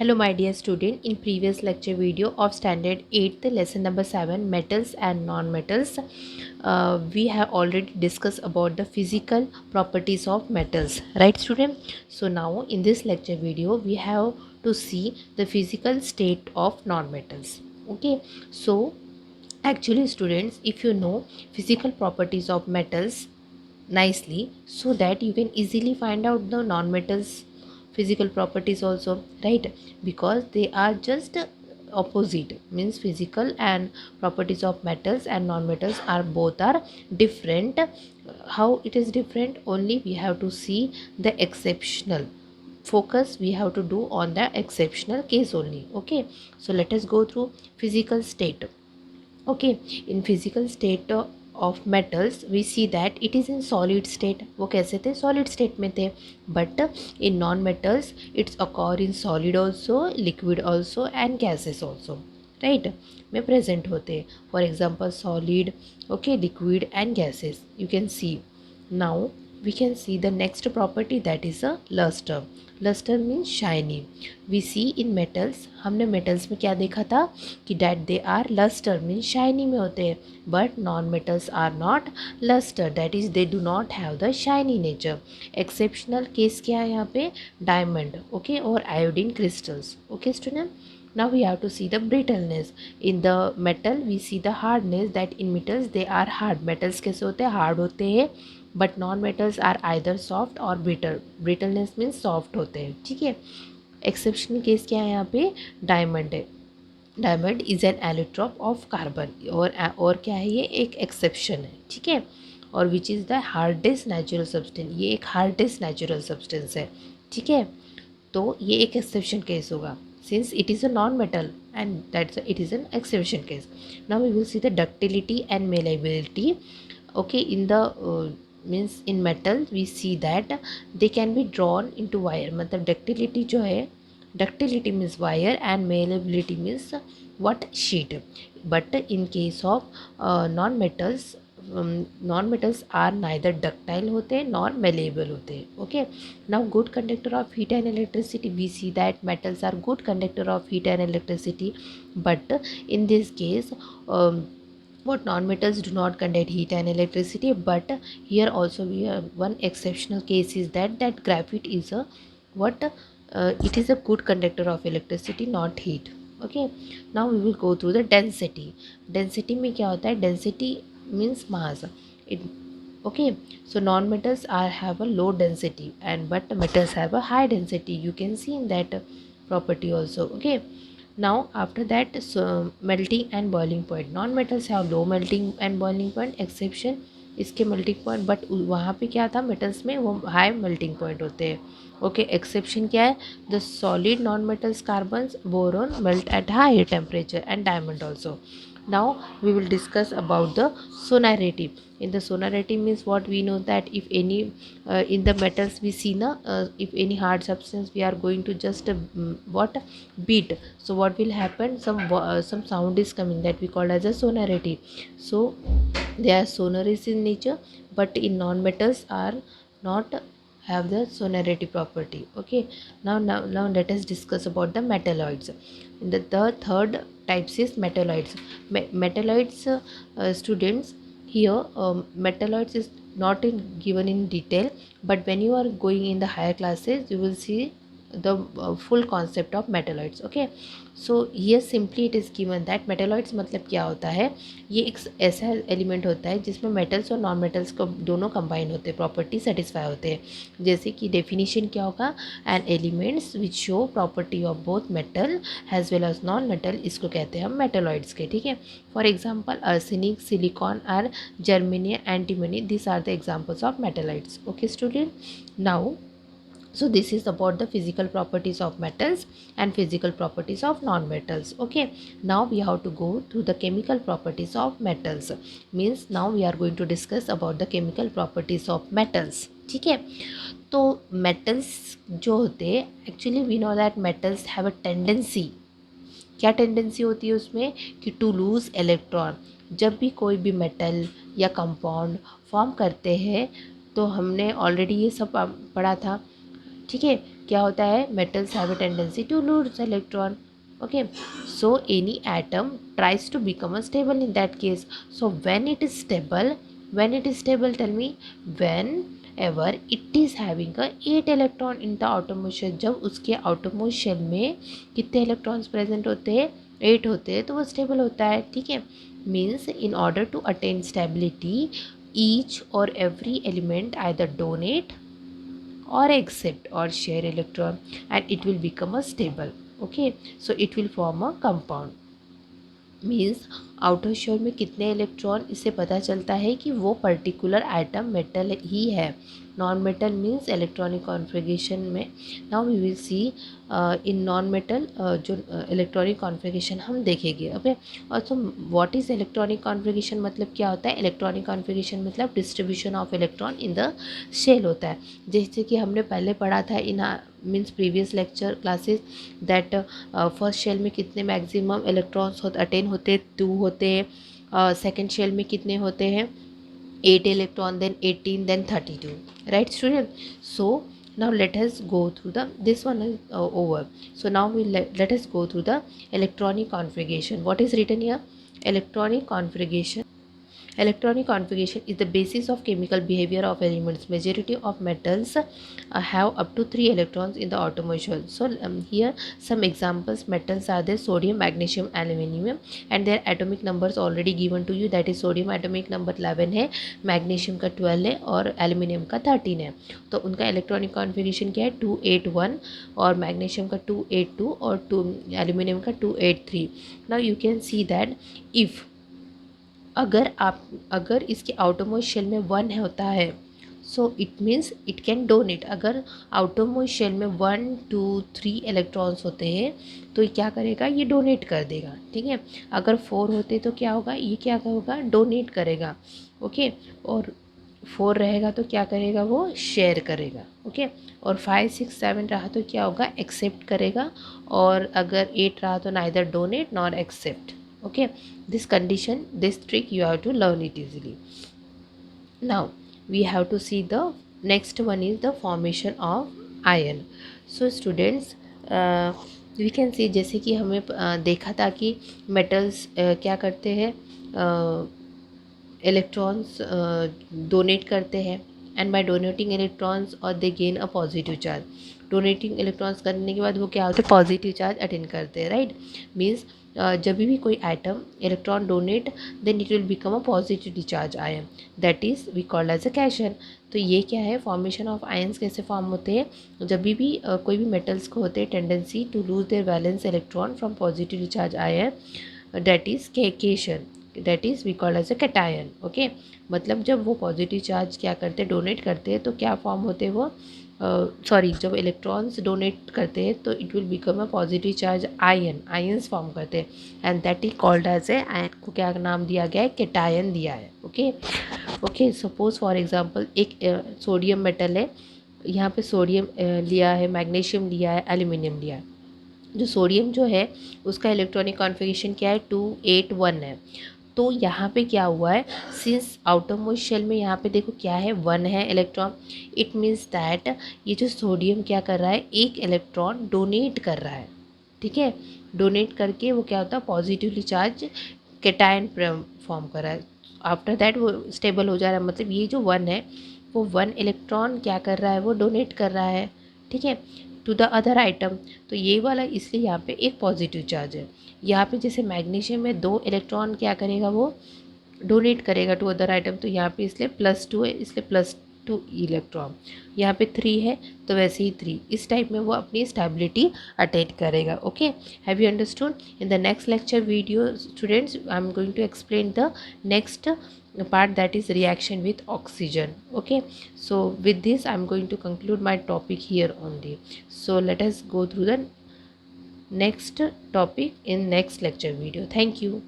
Hello my dear student, in previous lecture video of standard 8th lesson number 7 metals and non-metals, we have already discussed about the physical properties of metals, right student? So now in this lecture video we have to see the physical state of non-metals. Okay, so actually students, if you know physical properties of metals nicely, so that you can easily find out the non-metals physical properties also, right? Because they are just opposite, means physical and properties of metals and non-metals are both are different. How it is different? Only we have to see the exceptional focus, we have to do on the exceptional case only. Okay, so let us go through physical state. Okay, in physical state of metals we see that it is in solid state. वो कैसे थे? Solid state में थे. But in non-metals it's occur in solid also, liquid also and gases also, right? में present होते. For example solid, okay, liquid and gases you can see. Now we can see the next property, that is a luster. Luster means shiny. We see in metals, हमने metals में क्या देखा था कि that they are luster means shiny में होते हैं, but non metals are not luster, that is they do not have the shiny nature. Exceptional case क्या है यहाँ पे? Diamond, okay, और iodine crystals. Okay student, now we have to see the brittleness. In the metal we see the hardness, that in metals they are hard. Metals कैसे होते हैं? Hard होते हैं, but non metals are either soft और brittle. Brittleness means soft होते हैं, ठीक है. एक्सेप्शनल केस क्या है यहाँ पे? डायमंड है. Diamond is an allotrope of carbon, और क्या है? ये एक एक्सेप्शन है, ठीक है. और which is the hardest natural substance, ये एक हार्डेस्ट नेचुरल सब्सटेंस है, ठीक है. तो ये एक एक्सेप्शन केस होगा, since it is a non-metal, and it is an exception case. Now we will see the ductility and malleability. Okay, in the means in metal we see that they can be drawn into wire. मतलब ductility जो है, ductility means wire and malleability means what? Sheet. But in case of non-metals, non-metals are neither ductile होते हैं nor malleable होते हैं. Okay, now good conductor of heat and electricity, we see that metals are good conductor of heat and electricity, but in this case what non-metals do not conduct heat and electricity. But here also we have one exceptional case, is that graphite is a what? It is a good conductor of electricity, not heat. Okay, now we will go through the density. Density में क्या होता है? Density means mass. It, okay, so non-metals are have a low density, and but metals have a high density. You can see in that property also. Okay, now after that, so melting and boiling point. Non-metals have low melting and boiling point, exception इसके melting point, but वहाँ पे क्या था? metals में वो high melting point होते हैं. Okay, exception क्या है? The solid non metals carbons boron melt at high temperature and diamond also. Now we will discuss about the sonority. In the sonority means what? We know that if any in the metals we see na, if any hard substance we are going to just what? Beat. So what will happen? Some sound is coming, that we call as a sonority. So they are sonorous in nature, but in non-metals are not have the sonority property. Okay, now let us discuss about the metalloids. The third types is metalloids. Metalloids, students, here metalloids is not given in detail, but when you are going in the higher classes you will see the full concept of metalloids. Okay, so here simply it is given that metalloids मतलब क्या होता है? ये एक ऐसा element होता है जिसमें मेटल्स और नॉन मेटल्स को दोनों कंबाइन होते हैं, प्रॉपर्टी सेटिस्फाई होते हैं. जैसे कि डेफिनेशन क्या होगा? And elements which show property of both metal as well as non metal, इसको कहते हैं हम मेटलॉइड्स के, ठीक है. फॉर एग्जाम्पल आर्सेनिक, सिलिकॉन और germanium, antimony, this are the examples of metalloids. Okay student, now so this is about the physical properties of metals and physical properties of non-metals. Okay, now we have to go to the chemical properties of metals. Means now we are going to discuss about the chemical properties of metals. ठीक है, तो metals जो होते हैं, actually we know that metals have a tendency. क्या tendency होती है उसमें? कि टू लूज़ इलेक्ट्रॉन. जब भी कोई भी मेटल या कंपाउंड फॉर्म करते हैं, तो हमने ऑलरेडी ये सब पढ़ा था, ठीक है. क्या होता है, metals have a tendency to lose electron. Okay, so any atom tries to become a stable in that case. So when it is stable, tell me, whenever it is having a 8 electron in the outermost shell, जब उसके outermost shell में कितने electrons present होते हैं, 8 होते हैं, तो वो stable होता है. ठीक है, means in order to attain stability, each or every element either donate or accept or share electron and it will become a stable. Okay, so it will form a compound. Means outer shell में कितने electron, इससे पता चलता है कि वो particular item metal ही है. Non metal means electronic configuration में. Now we will see in non metal जो इलेक्ट्रॉनिक कॉन्फ़िगरेशन हम देखेंगे. ओके, और तो व्हाट इज़ इलेक्ट्रॉनिक कॉन्फ़िगरेशन, मतलब क्या होता है. इलेक्ट्रॉनिक कॉन्फ़िगरेशन मतलब distribution of electron in the shell होता है. जैसे कि हमने पहले पढ़ा था in means previous lecture classes that first shell में कितने मैक्सिमम इलेक्ट्रॉन्स अटेन होते, 2 होते हैं. सेकेंड शेल में कितने होते हैं, 8 electron, then 18, then 32. Right, student? So now let us go through the, this one is over. So now let us go through the electronic configuration. What is written here? Electronic configuration. Electronic configuration is the basis of chemical behavior of elements. Majority of metals have up to 3 electrons in the outermost shell. So here some examples metals are there: sodium, magnesium, aluminium, and their atomic numbers already given to you. That is sodium atomic number 11 है, magnesium का 12 है और aluminium का 13 है. तो उनका electronic configuration क्या है, 281 और magnesium का 282 और aluminium का 283. Now you can see that if अगर इसके आउटरमोस्ट शेल में 1 होता है, so it means it can donate. अगर आउटरमोस्ट शेल में 1 2 3 इलेक्ट्रॉन्स होते हैं तो ये क्या करेगा, ये डोनेट कर देगा. ठीक है, अगर 4 होते तो क्या होगा, ये क्या होगा, डोनेट करेगा. ओके, और 4 रहेगा तो क्या करेगा, वो शेयर करेगा. ओके, और 5 6 7 रहा तो क्या होगा, एक्सेप्ट करेगा. और अगर 8 रहा तो neither donate nor accept. Okay, this condition, this trick you have to learn it easily. Now we have to see the next one is the formation of ion. So students, we can see जैसे कि हमें देखा था कि metals क्या करते हैं, electrons donate करते हैं, and by donating electrons or they gain a positive charge. Donating electrons करने के बाद वो क्या होता है, पॉजिटिव चार्ज अटेन करते हैं. राइट, मीन्स जब भी कोई item electron donate then it will become a positive charge ion, that is we called as a cation. तो ये क्या है, फॉर्मेशन ऑफ आयन्स कैसे फॉर्म होते हैं, जब भी कोई भी मेटल्स को होते हैं tendency to lose their valence electron from positive charge ion, that is cation, that is we called as a cation. Okay, मतलब जब वो पॉजिटिव चार्ज क्या करते हैं, डोनेट करते हैं, तो क्या फॉर्म होते हैं वो, जब इलेक्ट्रॉन्स डोनेट करते हैं तो it will become a positive charge ions form करते हैं, and that is called as a, ion को क्या नाम दिया गया है, कैटायन दिया है. ओके, सपोज फॉर एग्जांपल एक सोडियम मेटल है, यहाँ पे सोडियम लिया है, मैग्नीशियम लिया है, एल्यूमिनियम लिया है. जो सोडियम जो है उसका इलेक्ट्रॉनिक कॉन्फ़िगरेशन क्या है, 281 है. तो यहाँ पे क्या हुआ है, सिंस आउटर मोस्ट शेल में यहाँ पे देखो क्या है, 1 है इलेक्ट्रॉन. इट मीन्स दैट ये जो सोडियम क्या कर रहा है, एक इलेक्ट्रॉन डोनेट कर रहा है. ठीक है, डोनेट करके वो क्या होता है, पॉजिटिवली चार्ज कैटायन फॉर्म कर रहा है. आफ्टर दैट वो स्टेबल हो जा रहा है, मतलब ये जो 1 है वो 1 इलेक्ट्रॉन क्या कर रहा है, वो डोनेट कर रहा है. ठीक है, टू द अदर आइटम. तो ये वाला इसलिए यहाँ पे एक पॉजिटिव चार्ज है. यहाँ पे जैसे मैग्नीशियम में 2 इलेक्ट्रॉन क्या करेगा, वो डोनेट करेगा टू अदर आइटम, तो यहाँ पे इसलिए +2 है, इसलिए +2 इलेक्ट्रॉन. यहाँ पे 3 है तो वैसे ही 3. इस टाइप में वो अपनी स्टेबिलिटी अटेन करेगा. Okay, have you understood. In the next lecture video students, I am going to explain the next part, that is reaction with oxygen. Okay, so with this I am going to conclude my topic here only. So let us go through the next topic in next lecture video. Thank you.